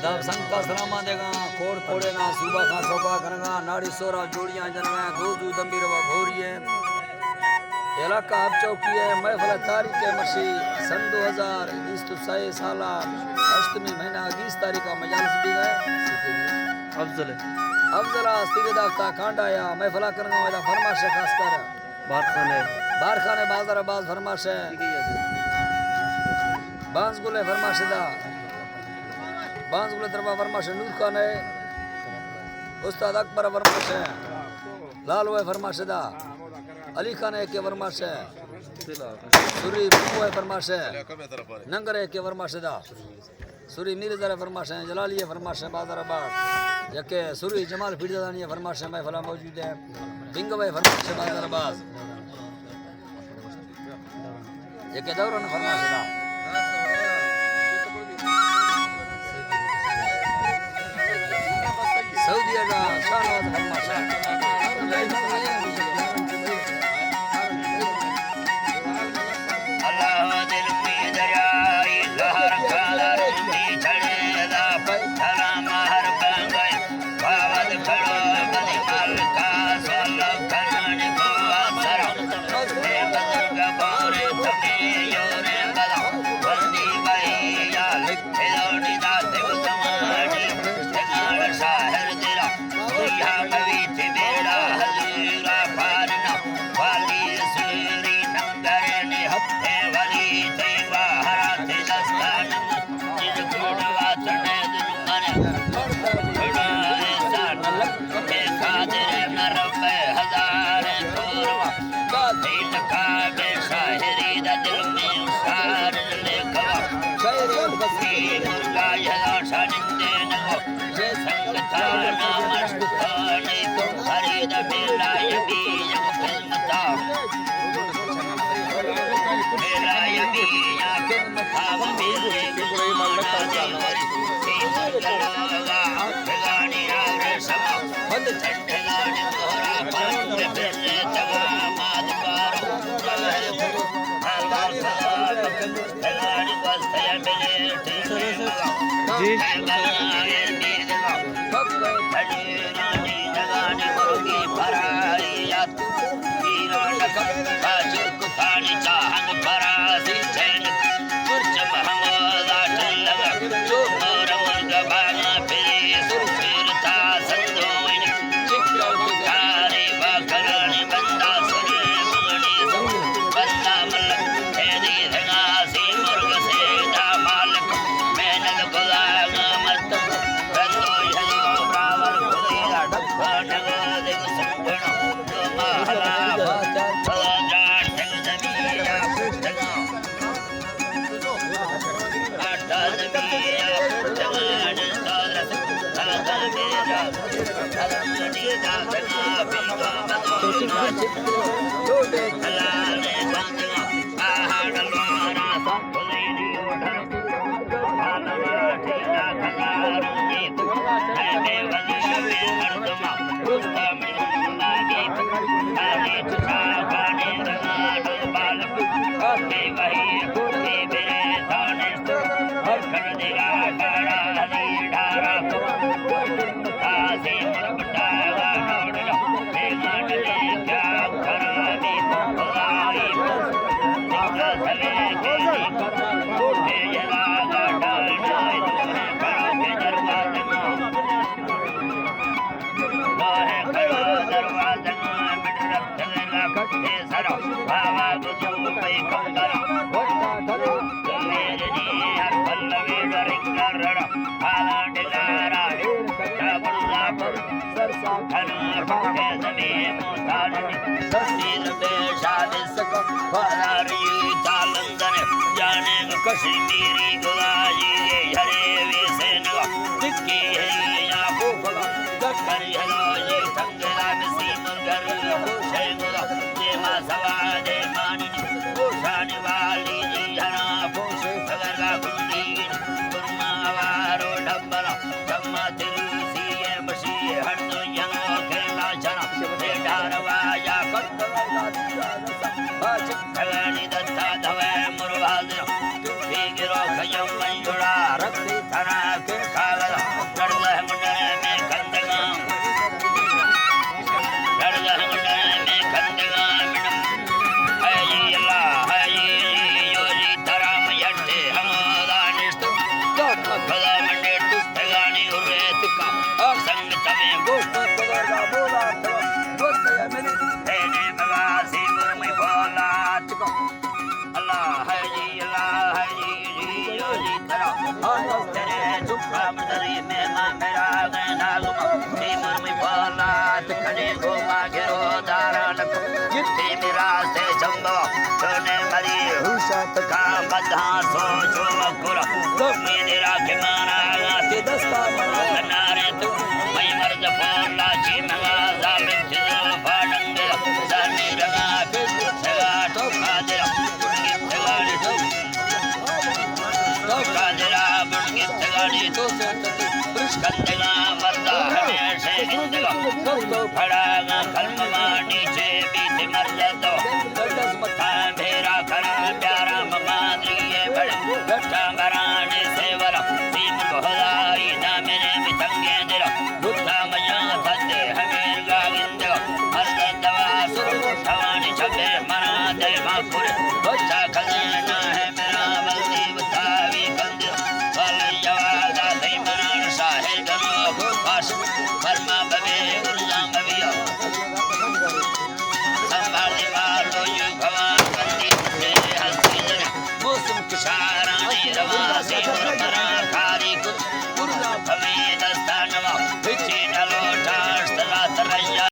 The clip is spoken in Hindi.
आदाब संका सलामा देगा कोड़ कोड़े ना सुबह का चौका करगा नाड़ी सोरा जोड़ियां जनगा दूधू दंबीरवा घोरिए इलाका अब चौकी है महफिल तारीख के मशी सन 2020 साला अष्टमी महीना 20 तारीख का मजालिस भी गए अफजला सीधा कांडा या महफिल करगा वाला फरमाश खास कर बार खाने बाजार बाज फरमाश है बांस गुले फरमाश दा बांस गुले तरफा फरमाश नूर खान है उस्ताद अकबर फरमाश है लाल हुए फरमाश दा अली खान है के फरमाश है सूरी बप्पू है फरमाश है नंगर है के फरमाश दा सूरी मीरज़ा फरमाश है जलाली है फरमाश है बादराबाद यके सूरी जमाल फिरदानी है फरमाश है महफिल मौजूद है बिंग भाई फरमाश है बादराबाद यके दौरन फरमाश दा सऊदी का शानवाज फरमाश है कश्मीरी गुलाजी हरे वेसन दिक्की है या भूखला दक्कर हलोजी संगला मिसी मुगर भूषे गुला देवा सवादे मानी भूषानी वाली जी हरा भूषे सगरा कुंडी कुर्मा वारो डब्बला धम्मा तिरुसी ये बशी हर तो यनो खेला चना दे डारवा या कत्तला बाज खलानी दत्ता धवे मुरवाद Yo खदा मंडे तुस्ते गानी उरे तिका संग तमे गोष्ट पदार्गा बोला दोस्त या मेरे तेने बगासी मुरमी बोला तिका अल्लाह है जी तेरा अल्लाह तेरे दुखा मदरी में मेरा गैना गुमा ती मुरमी बोला तिकने गोमा गेरो दारान जिते मेरा से जंगो सोने मरी हुशत का बधा सो जो गुर तो मेरा के माना ते दस्ता बना नारे तू मैं मर्द बोला जी मगा जालिम जिल फाडंग जानी रगा पे सगा तो कादरा की तगाड़ी तो कादरा बुड़की तगाड़ी तो कंदगा मर्दा है से गिंदगा तो फड़ागा कलमा नीचे बीत मर्द तो दस मथा भेरा करा प्यारा ममाद्रिये बड़ गट्टा बराने सेवरा सीम बहदाई ना मेरे मितंगे दिला बुद्धा मया थदे हमेर गागिंदगा मर्द दवा सुर ठवानी छबे मना दे मापुर बच्चा